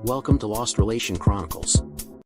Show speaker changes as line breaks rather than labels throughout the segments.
Welcome to Lost Relation Chronicles.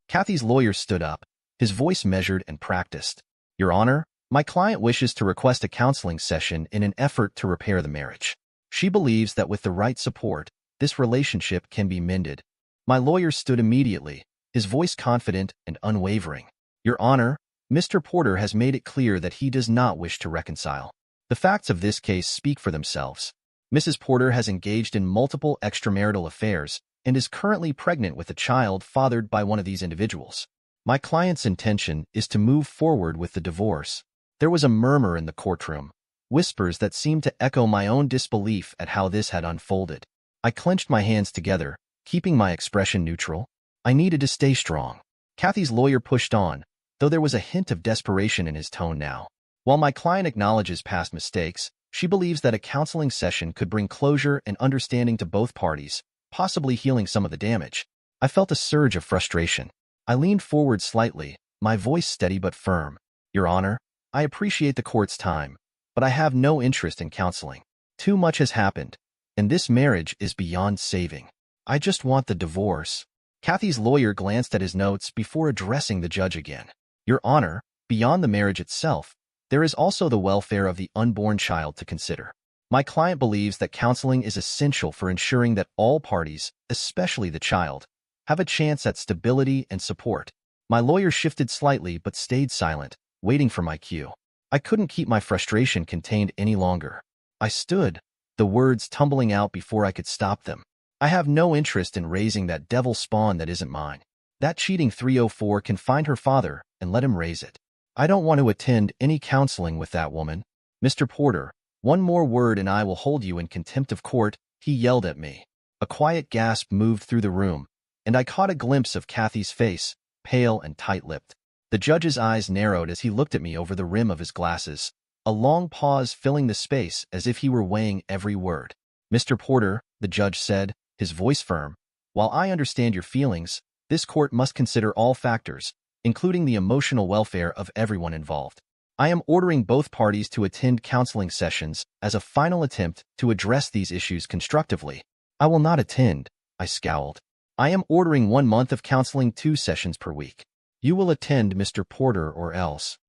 Kathy's lawyer stood up, his voice measured and practiced. Your Honor, my client wishes to request a counseling session in an effort to repair the marriage. She believes that with the right support, this relationship can be mended. My lawyer stood immediately, his voice confident and unwavering. Your Honor, Mr. Porter has made it clear that he does not wish to reconcile. The facts of this case speak for themselves. Mrs. Porter has engaged in multiple extramarital affairs and is currently pregnant with a child fathered by one of these individuals. My client's intention is to move forward with the divorce. There was a murmur in the courtroom, whispers that seemed to echo my own disbelief at how this had unfolded. I clenched my hands together, keeping my expression neutral. I needed to stay strong. Kathy's lawyer pushed on, though there was a hint of desperation in his tone now. While my client acknowledges past mistakes, she believes that a counseling session could bring closure and understanding to both parties, possibly healing some of the damage. I felt a surge of frustration. I leaned forward slightly, my voice steady but firm. Your Honor, I appreciate the court's time, but I have no interest in counseling. Too much has happened, and this marriage is beyond saving. I just want the divorce. Kathy's lawyer glanced at his notes before addressing the judge again. Your Honor, beyond the marriage itself, there is also the welfare of the unborn child to consider. My client believes that counseling is essential for ensuring that all parties, especially the child, have a chance at stability and support. My lawyer shifted slightly but stayed silent, waiting for my cue. I couldn't keep my frustration contained any longer. I stood, the words tumbling out before I could stop them. I have no interest in raising that devil spawn that isn't mine. That cheating 304 can find her father and let him raise it. I don't want to attend any counseling with that woman. Mr. Porter, one more word and I will hold you in contempt of court, he yelled at me. A quiet gasp moved through the room, and I caught a glimpse of Kathy's face, pale and tight-lipped. The judge's eyes narrowed as he looked at me over the rim of his glasses, a long pause filling the space as if he were weighing every word. Mr. Porter, the judge said, his voice firm, while I understand your feelings, this court must consider all factors, including the emotional welfare of everyone involved. I am ordering both parties to attend counseling sessions as a final attempt to address these issues constructively. I will not attend, I scowled. I am ordering 1 month of counseling 2 sessions per week. You will attend, Mr. Porter, or else.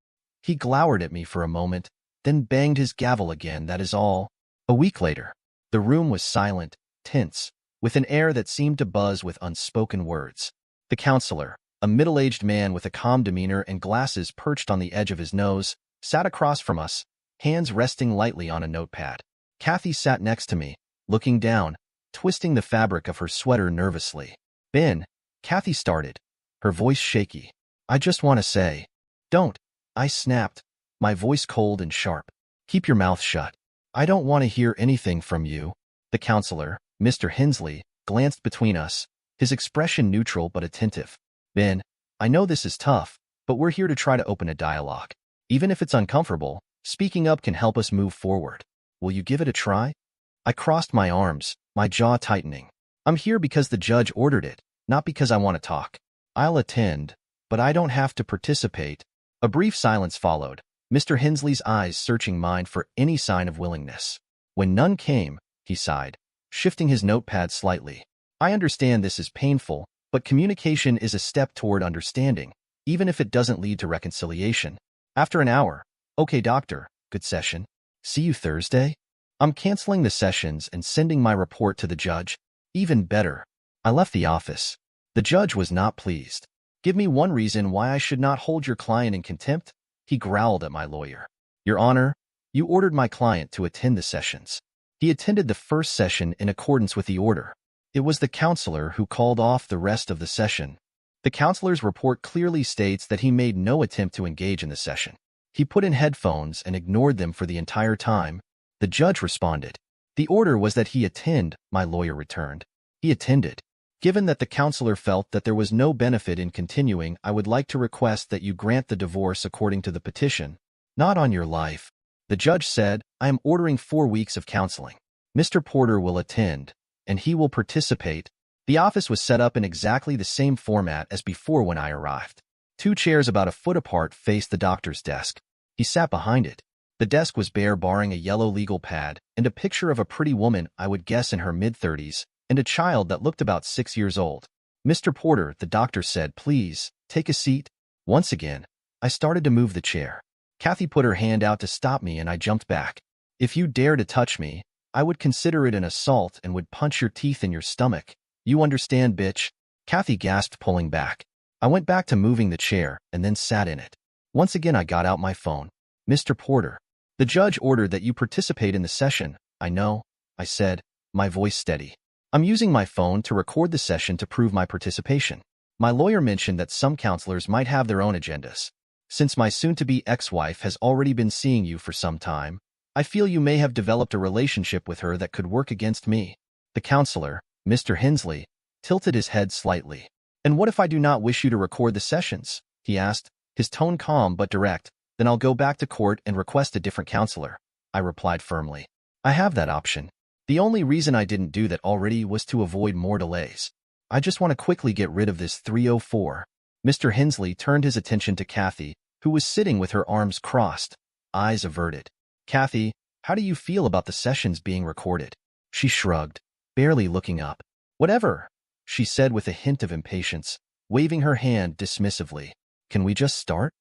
He glowered at me for a moment, then banged his gavel again, that is all. A week later, the room was silent, tense, with an air that seemed to buzz with unspoken words. The counselor, a middle-aged man with a calm demeanor and glasses perched on the edge of his nose, sat across from us, hands resting lightly on a notepad. Kathy sat next to me, looking down, twisting the fabric of her sweater nervously. Ben, Kathy started, her voice shaky. I just want to say. Don't, I snapped, my voice cold and sharp. Keep your mouth shut. I don't want to hear anything from you. The counselor, Mr. Hensley, glanced between us, his expression neutral but attentive. Ben, I know this is tough, but we're here to try to open a dialogue. Even if it's uncomfortable, speaking up can help us move forward. Will you give it a try? I crossed my arms, my jaw tightening. I'm here because the judge ordered it, not because I want to talk. I'll attend, but I don't have to participate. A brief silence followed, Mr. Hensley's eyes searching mine for any sign of willingness. When none came, he sighed, shifting his notepad slightly. I understand this is painful, but communication is a step toward understanding, even if it doesn't lead to reconciliation. After an hour, okay doctor, good session. See you Thursday? I'm canceling the sessions and sending my report to the judge. Even better. I left the office. The judge was not pleased. Give me one reason why I should not hold your client in contempt, he growled at my lawyer. Your Honor, you ordered my client to attend the sessions. He attended the first session in accordance with the order. It was the counselor who called off the rest of the session. The counselor's report clearly states that he made no attempt to engage in the session. He put in headphones and ignored them for the entire time. The judge responded. The order was that he attend, my lawyer returned. He attended. Given that the counselor felt that there was no benefit in continuing, I would like to request that you grant the divorce according to the petition. Not on your life. The judge said, I am ordering 4 weeks of counseling. Mr. Porter will attend, and he will participate. The office was set up in exactly the same format as before when I arrived. 2 chairs about a foot apart faced the doctor's desk. He sat behind it. The desk was bare, barring a yellow legal pad and a picture of a pretty woman I would guess in her mid-30s, and a child that looked about 6 years old. Mr. Porter, the doctor said, please, take a seat. Once again, I started to move the chair. Kathy put her hand out to stop me and I jumped back. If you dare to touch me, I would consider it an assault and would punch your teeth in your stomach. You understand, bitch? Kathy gasped, pulling back. I went back to moving the chair and then sat in it. Once again, I got out my phone. Mr. Porter, the judge ordered that you participate in the session. I know, I said, my voice steady. I'm using my phone to record the session to prove my participation. My lawyer mentioned that some counselors might have their own agendas. Since my soon-to-be ex-wife has already been seeing you for some time, I feel you may have developed a relationship with her that could work against me. The counselor, Mr. Hensley, tilted his head slightly. And what if I do not wish you to record the sessions? He asked, his tone calm but direct. Then I'll go back to court and request a different counselor. I replied firmly. I have that option. The only reason I didn't do that already was to avoid more delays. I just want to quickly get rid of this 304. Mr. Hensley turned his attention to Kathy, who was sitting with her arms crossed, eyes averted. Kathy, how do you feel about the sessions being recorded? She shrugged, barely looking up. Whatever, she said with a hint of impatience, waving her hand dismissively. Can we just start?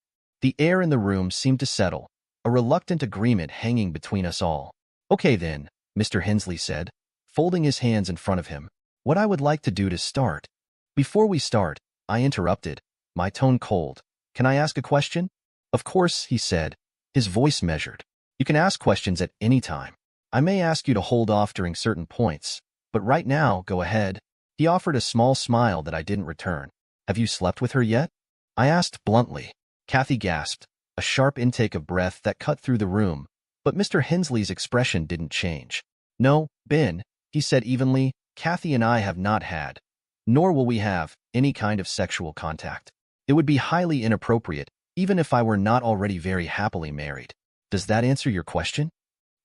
The air in the room seemed to settle, a reluctant agreement hanging between us all. Okay then, Mr. Hensley said, folding his hands in front of him. What I would like to do to start. Before we start, I interrupted, my tone cold. Can I ask a question? Of course, he said, his voice measured. You can ask questions at any time. I may ask you to hold off during certain points, but right now, go ahead. He offered a small smile that I didn't return. Have you slept with her yet? I asked bluntly. Kathy gasped, a sharp intake of breath that cut through the room, but Mr. Hensley's expression didn't change. No, Ben, he said evenly, Kathy and I have not had, nor will we have, any kind of sexual contact. It would be highly inappropriate, even if I were not already very happily married. Does that answer your question?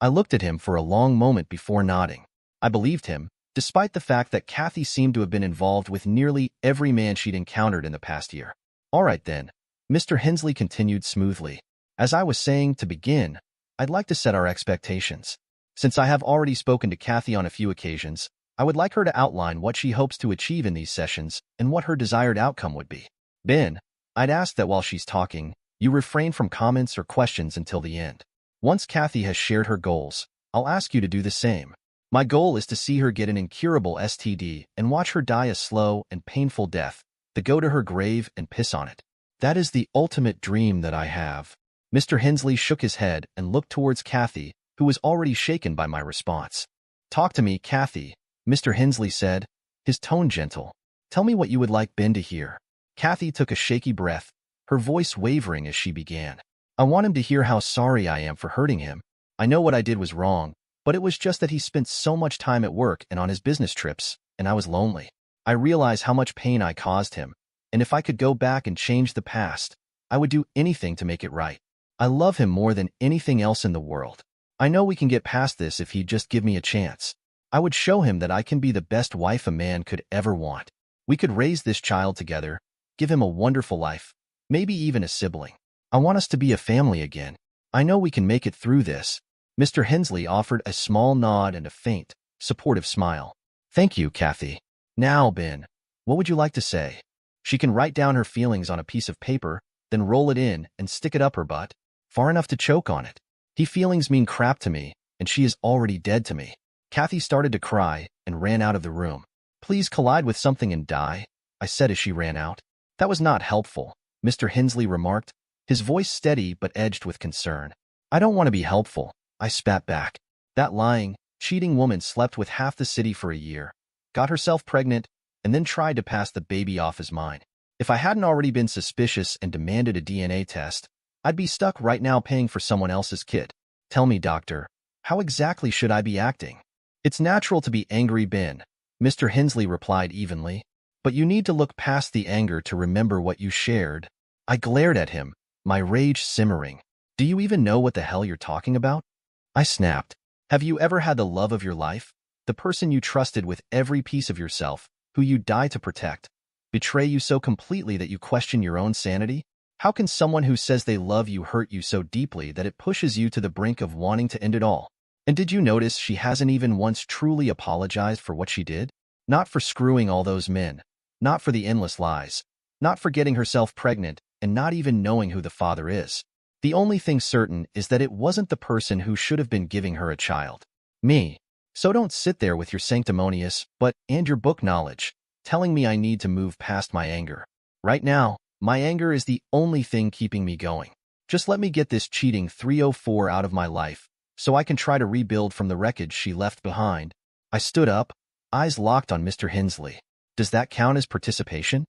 I looked at him for a long moment before nodding. I believed him, despite the fact that Kathy seemed to have been involved with nearly every man she'd encountered in the past year. All right then, Mr. Hensley continued smoothly. As I was saying, to begin, I'd like to set our expectations. Since I have already spoken to Kathy on a few occasions, I would like her to outline what she hopes to achieve in these sessions and what her desired outcome would be. Ben, I'd ask that while she's talking, you refrain from comments or questions until the end. Once Kathy has shared her goals, I'll ask you to do the same. My goal is to see her get an incurable STD and watch her die a slow and painful death, to go to her grave and piss on it. That is the ultimate dream that I have. Mr. Hensley shook his head and looked towards Kathy, who was already shaken by my response. Talk to me, Kathy, Mr. Hensley said, his tone gentle. Tell me what you would like Ben to hear. Kathy took a shaky breath, her voice wavering as she began. I want him to hear how sorry I am for hurting him. I know what I did was wrong, but it was just that he spent so much time at work and on his business trips, and I was lonely. I realize how much pain I caused him, and if I could go back and change the past, I would do anything to make it right. I love him more than anything else in the world. I know we can get past this if he'd just give me a chance. I would show him that I can be the best wife a man could ever want. We could raise this child together, give him a wonderful life, maybe even a sibling. I want us to be a family again. I know we can make it through this. Mr. Hensley offered a small nod and a faint, supportive smile. Thank you, Kathy. Now, Ben, what would you like to say? She can write down her feelings on a piece of paper, then roll it in and stick it up her butt, far enough to choke on it. Feelings mean crap to me, and she is already dead to me. Kathy started to cry and ran out of the room. Please collide with something and die, I said as she ran out. That was not helpful, Mr. Hensley remarked, his voice steady but edged with concern. I don't want to be helpful, I spat back. That lying, cheating woman slept with half the city for a year, got herself pregnant, and then tried to pass the baby off as mine. If I hadn't already been suspicious and demanded a DNA test, I'd be stuck right now paying for someone else's kid. Tell me, doctor, how exactly should I be acting? It's natural to be angry, Ben, Mr. Hensley replied evenly, but you need to look past the anger to remember what you shared. I glared at him, my rage simmering. Do you even know what the hell you're talking about? I snapped. Have you ever had the love of your life, the person you trusted with every piece of yourself, who you die to protect, betray you so completely that you question your own sanity? How can someone who says they love you hurt you so deeply that it pushes you to the brink of wanting to end it all? And did you notice she hasn't even once truly apologized for what she did? Not for screwing all those men, Not for the endless lies. Not for getting herself pregnant and not even knowing who the father is. The only thing certain is that it wasn't the person who should have been giving her a child. Me. So don't sit there with your sanctimonious, and your book knowledge, telling me I need to move past my anger. Right now, my anger is the only thing keeping me going. Just let me get this cheating 304 out of my life, so I can try to rebuild from the wreckage she left behind. I stood up, eyes locked on Mr. Hensley. Does that count as participation?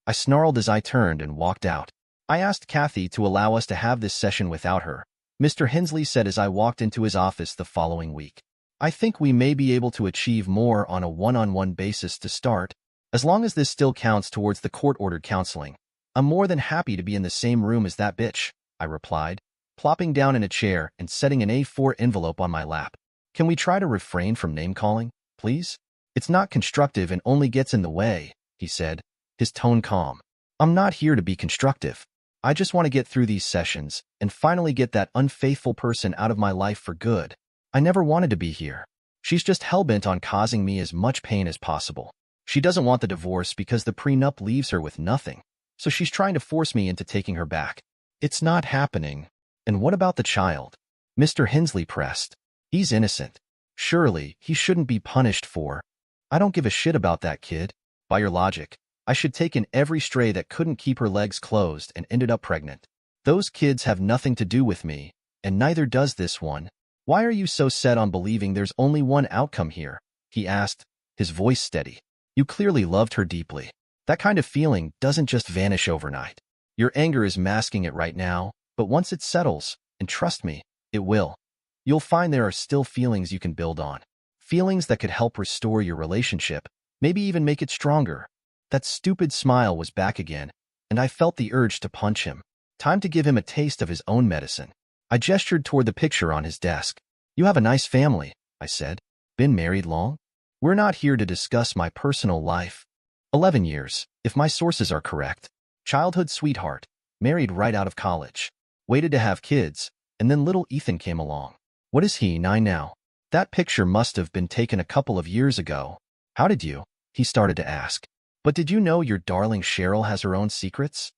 I snarled as I turned and walked out. I asked Kathy to allow us to have this session without her. Mr. Hensley said as I walked into his office the following week. I think we may be able to achieve more on a one-on-one basis to start, as long as this still counts towards the court-ordered counseling. I'm more than happy to be in the same room as that bitch, I replied, plopping down in a chair and setting an A4 envelope on my lap. Can we try to refrain from name-calling, please? It's not constructive and only gets in the way, he said, his tone calm. I'm not here to be constructive. I just want to get through these sessions and finally get that unfaithful person out of my life for good. I never wanted to be here. She's just hell-bent on causing me as much pain as possible. She doesn't want the divorce because the prenup leaves her with nothing, so she's trying to force me into taking her back. It's not happening. And what about the child? Mr. Hensley pressed. He's innocent. Surely, he shouldn't be punished for. I don't give a shit about that kid. By your logic, I should take in every stray that couldn't keep her legs closed and ended up pregnant. Those kids have nothing to do with me, and neither does this one. Why are you so set on believing there's only one outcome here? He asked, his voice steady. You clearly loved her deeply. That kind of feeling doesn't just vanish overnight. Your anger is masking it right now, but once it settles, and trust me, it will, you'll find there are still feelings you can build on. Feelings that could help restore your relationship, maybe even make it stronger. That stupid smile was back again, and I felt the urge to punch him. Time to give him a taste of his own medicine. I gestured toward the picture on his desk. You have a nice family, I said. Been married long? We're not here to discuss my personal life. 11 years, if my sources are correct. Childhood sweetheart, married right out of college. Waited to have kids, and then little Ethan came along. What is he, 9 now? That picture must have been taken a couple of years ago. How did you? He started to ask. But did you know your darling Cheryl has her own secrets?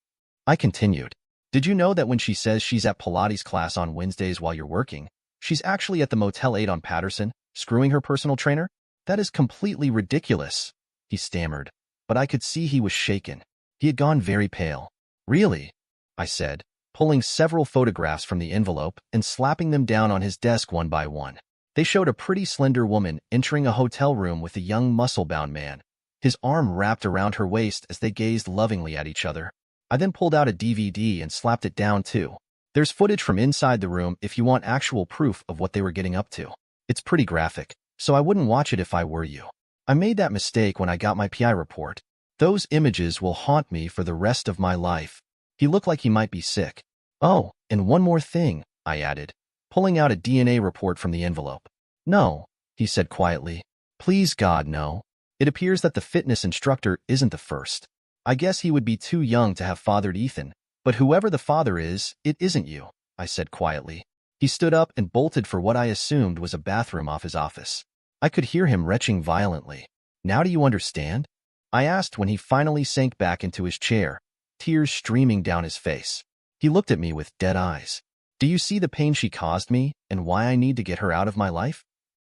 I continued. Did you know that when she says she's at Pilates class on Wednesdays while you're working, she's actually at the Motel 8 on Patterson, screwing her personal trainer? That is completely ridiculous, he stammered, but I could see he was shaken. He had gone very pale. Really? I said, pulling several photographs from the envelope and slapping them down on his desk one by one. They showed a pretty slender woman entering a hotel room with a young muscle-bound man, his arm wrapped around her waist as they gazed lovingly at each other. I then pulled out a DVD and slapped it down too. There's footage from inside the room if you want actual proof of what they were getting up to. It's pretty graphic, so I wouldn't watch it if I were you. I made that mistake when I got my PI report. Those images will haunt me for the rest of my life. He looked like he might be sick. Oh, and one more thing, I added, pulling out a DNA report from the envelope. No, he said quietly. Please God, no. It appears that the fitness instructor isn't the first. I guess he would be too young to have fathered Ethan, but whoever the father is, it isn't you, I said quietly. He stood up and bolted for what I assumed was a bathroom off his office. I could hear him retching violently. Now do you understand? I asked when he finally sank back into his chair, tears streaming down his face. He looked at me with dead eyes. Do you see the pain she caused me and why I need to get her out of my life?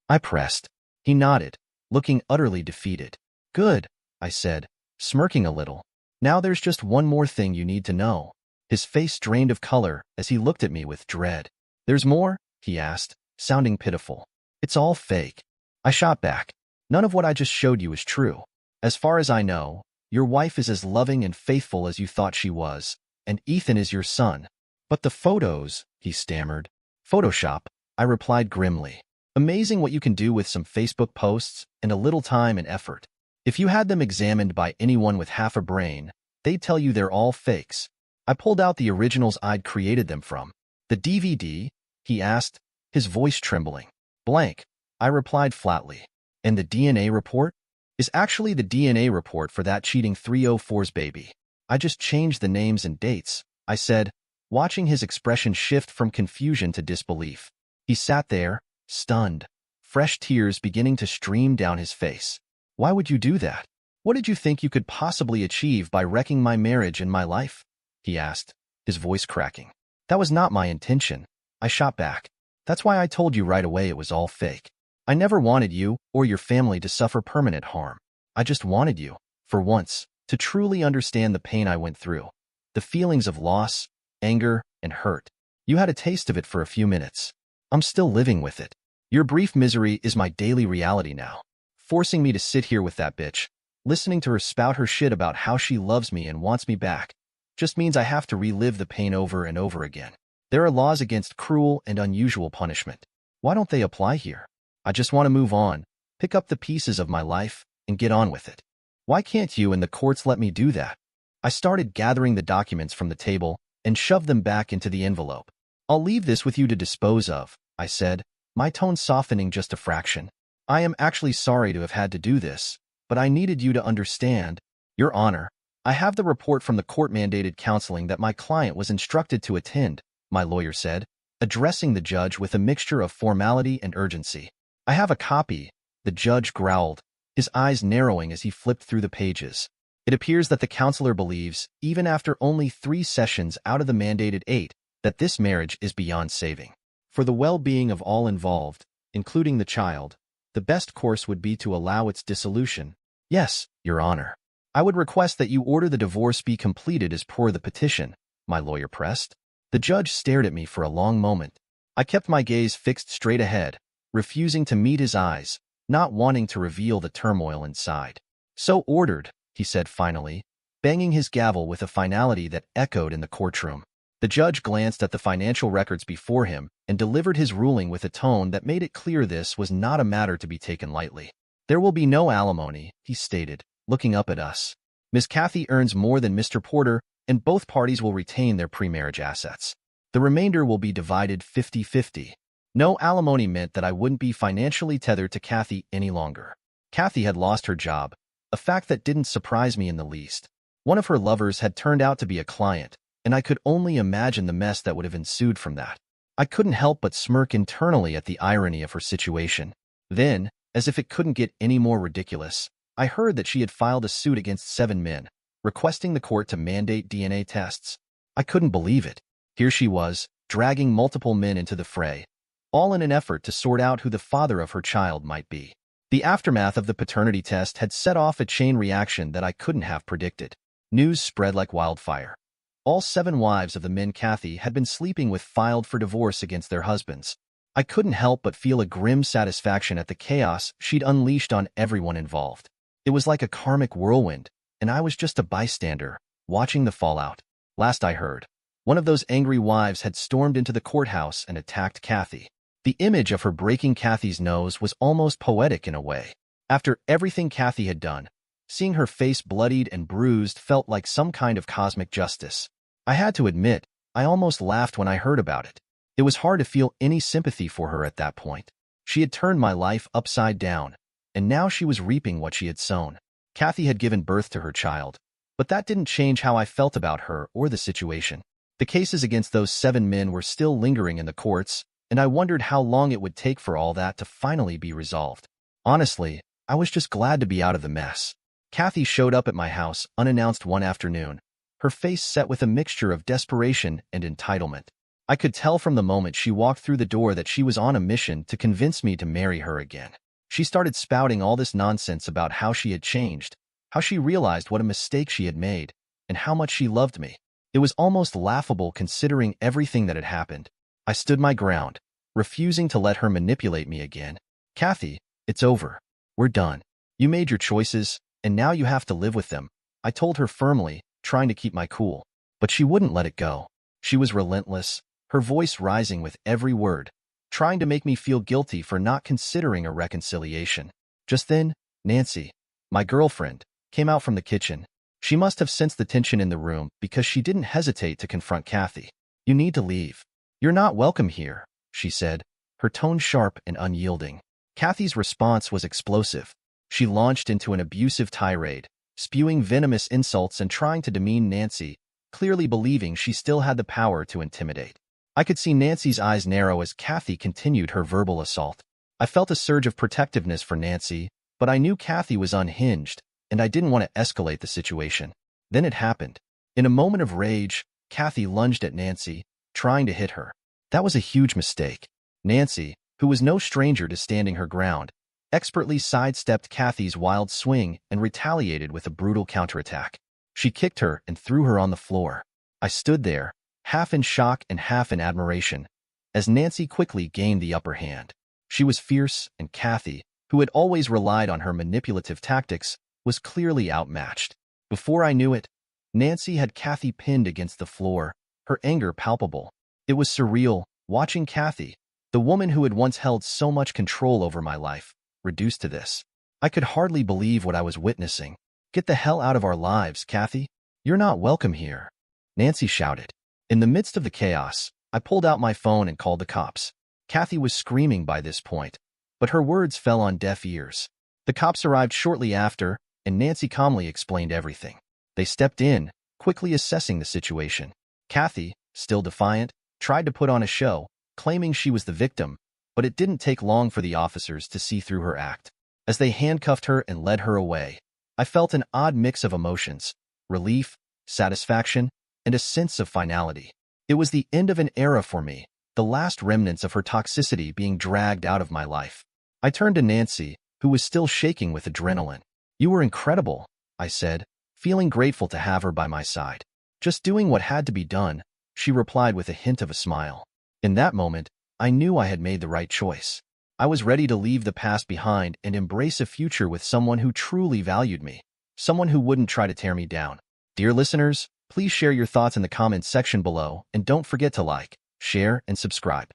I pressed. He nodded, looking utterly defeated. Good, I said, smirking a little. Now there's just one more thing you need to know. His face drained of color as he looked at me with dread. There's more? He asked, sounding pitiful. It's all fake. I shot back. None of what I just showed you is true. As far as I know, your wife is as loving and faithful as you thought she was, and Ethan is your son. But the photos, he stammered. Photoshop, I replied grimly. Amazing what you can do with some Facebook posts and a little time and effort. If you had them examined by anyone with half a brain, they'd tell you they're all fakes. I pulled out the originals I'd created them from. The DVD? He asked, his voice trembling. Blank, I replied flatly. And the DNA report? Is actually the DNA report for that cheating 304's baby. I just changed the names and dates, I said, watching his expression shift from confusion to disbelief. He sat there, stunned, fresh tears beginning to stream down his face. Why would you do that? What did you think you could possibly achieve by wrecking my marriage and my life? He asked, his voice cracking. That was not my intention, I shot back. That's why I told you right away it was all fake. I never wanted you or your family to suffer permanent harm. I just wanted you, for once, to truly understand the pain I went through. The feelings of loss, anger, and hurt. You had a taste of it for a few minutes. I'm still living with it. Your brief misery is my daily reality now. Forcing me to sit here with that bitch, listening to her spout her shit about how she loves me and wants me back, just means I have to relive the pain over and over again. There are laws against cruel and unusual punishment. Why don't they apply here? I just want to move on, pick up the pieces of my life, and get on with it. Why can't you and the courts let me do that? I started gathering the documents from the table and shoved them back into the envelope. I'll leave this with you to dispose of, I said, my tone softening just a fraction. I am actually sorry to have had to do this, but I needed you to understand. Your Honor, I have the report from the court-mandated counseling that my client was instructed to attend, my lawyer said, addressing the judge with a mixture of formality and urgency. I have a copy, the judge growled, his eyes narrowing as he flipped through the pages. It appears that the counselor believes, even after only 3 sessions out of the mandated 8, that this marriage is beyond saving. For the well-being of all involved, including the child, the best course would be to allow its dissolution. Yes, Your Honor. I would request that you order the divorce be completed as per the petition, my lawyer pressed. The judge stared at me for a long moment. I kept my gaze fixed straight ahead, refusing to meet his eyes, not wanting to reveal the turmoil inside. So ordered, he said finally, banging his gavel with a finality that echoed in the courtroom. The judge glanced at the financial records before him and delivered his ruling with a tone that made it clear this was not a matter to be taken lightly. There will be no alimony, he stated, looking up at us. Miss Kathy earns more than Mr. Porter, and both parties will retain their pre-marriage assets. The remainder will be divided 50-50. No alimony meant that I wouldn't be financially tethered to Kathy any longer. Kathy had lost her job, a fact that didn't surprise me in the least. One of her lovers had turned out to be a client, and I could only imagine the mess that would have ensued from that. I couldn't help but smirk internally at the irony of her situation. Then, as if it couldn't get any more ridiculous, I heard that she had filed a suit against 7 men, requesting the court to mandate DNA tests. I couldn't believe it. Here she was, dragging multiple men into the fray, all in an effort to sort out who the father of her child might be. The aftermath of the paternity test had set off a chain reaction that I couldn't have predicted. News spread like wildfire. All 7 wives of the men Kathy had been sleeping with filed for divorce against their husbands. I couldn't help but feel a grim satisfaction at the chaos she'd unleashed on everyone involved. It was like a karmic whirlwind, and I was just a bystander, watching the fallout. Last I heard, one of those angry wives had stormed into the courthouse and attacked Kathy. The image of her breaking Kathy's nose was almost poetic in a way. After everything Kathy had done, seeing her face bloodied and bruised felt like some kind of cosmic justice. I had to admit, I almost laughed when I heard about it. It was hard to feel any sympathy for her at that point. She had turned my life upside down, and now she was reaping what she had sown. Kathy had given birth to her child, but that didn't change how I felt about her or the situation. The cases against those 7 men were still lingering in the courts, and I wondered how long it would take for all that to finally be resolved. Honestly, I was just glad to be out of the mess. Kathy showed up at my house unannounced one afternoon, her face set with a mixture of desperation and entitlement. I could tell from the moment she walked through the door that she was on a mission to convince me to marry her again. She started spouting all this nonsense about how she had changed, how she realized what a mistake she had made, and how much she loved me. It was almost laughable considering everything that had happened. I stood my ground, refusing to let her manipulate me again. Kathy, it's over. We're done. You made your choices, and now you have to live with them, I told her firmly, trying to keep my cool. But she wouldn't let it go. She was relentless, her voice rising with every word, trying to make me feel guilty for not considering a reconciliation. Just then, Nancy, my girlfriend, came out from the kitchen. She must have sensed the tension in the room because she didn't hesitate to confront Kathy. You need to leave. You're not welcome here, she said, her tone sharp and unyielding. Kathy's response was explosive. She launched into an abusive tirade, spewing venomous insults and trying to demean Nancy, clearly believing she still had the power to intimidate. I could see Nancy's eyes narrow as Kathy continued her verbal assault. I felt a surge of protectiveness for Nancy, but I knew Kathy was unhinged, and I didn't want to escalate the situation. Then it happened. In a moment of rage, Kathy lunged at Nancy, trying to hit her. That was a huge mistake. Nancy, who was no stranger to standing her ground, expertly sidestepped Kathy's wild swing and retaliated with a brutal counterattack. She kicked her and threw her on the floor. I stood there, half in shock and half in admiration, as Nancy quickly gained the upper hand. She was fierce, and Kathy, who had always relied on her manipulative tactics, was clearly outmatched. Before I knew it, Nancy had Kathy pinned against the floor, her anger palpable. It was surreal, watching Kathy, the woman who had once held so much control over my life, reduced to this. I could hardly believe what I was witnessing. "Get the hell out of our lives, Kathy. You're not welcome here," Nancy shouted. In the midst of the chaos, I pulled out my phone and called the cops. Kathy was screaming by this point, but her words fell on deaf ears. The cops arrived shortly after, and Nancy calmly explained everything. They stepped in, quickly assessing the situation. Kathy, still defiant, tried to put on a show, claiming she was the victim, but it didn't take long for the officers to see through her act. As they handcuffed her and led her away, I felt an odd mix of emotions: relief, satisfaction, and a sense of finality. It was the end of an era for me, the last remnants of her toxicity being dragged out of my life. I turned to Nancy, who was still shaking with adrenaline. "You were incredible," I said, feeling grateful to have her by my side. "Just doing what had to be done," she replied with a hint of a smile. In that moment, I knew I had made the right choice. I was ready to leave the past behind and embrace a future with someone who truly valued me, someone who wouldn't try to tear me down. Dear listeners, please share your thoughts in the comments section below, and don't forget to like, share, and subscribe.